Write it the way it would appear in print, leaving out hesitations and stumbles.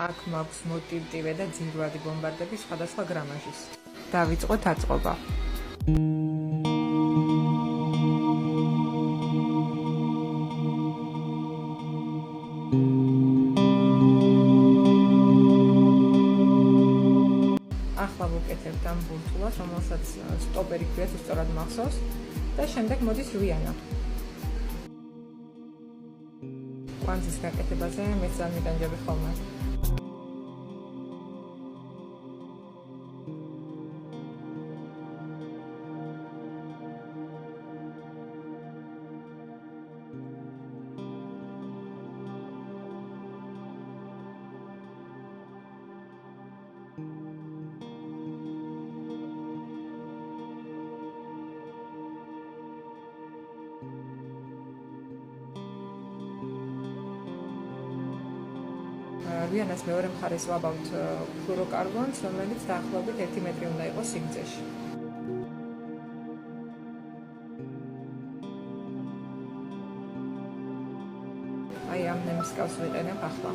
აქ მაქვს მოტივტივე და ძირვადი ბომბარდები სხვადასხვა გრამაჟის. დავიწყოთ აწყობა. ახლა ვუკეთებთ ამ ბურთულას, რომელსაც სტოპერი ქვიათ უსწორად მახსოვს და შემდეგ მოდის რვიანა. კვანძის გაკეთებაზე მეც არ მიტანჯები ხოლმე. რვიანას მეორე მხარეს ვაბავთ ფლუროკარბონს, რომელიც დაახლოებით 1 მეტრი უნდა იყოს სიგრძეში. აი ამ ნემსკავს ვიყენებ ახლა.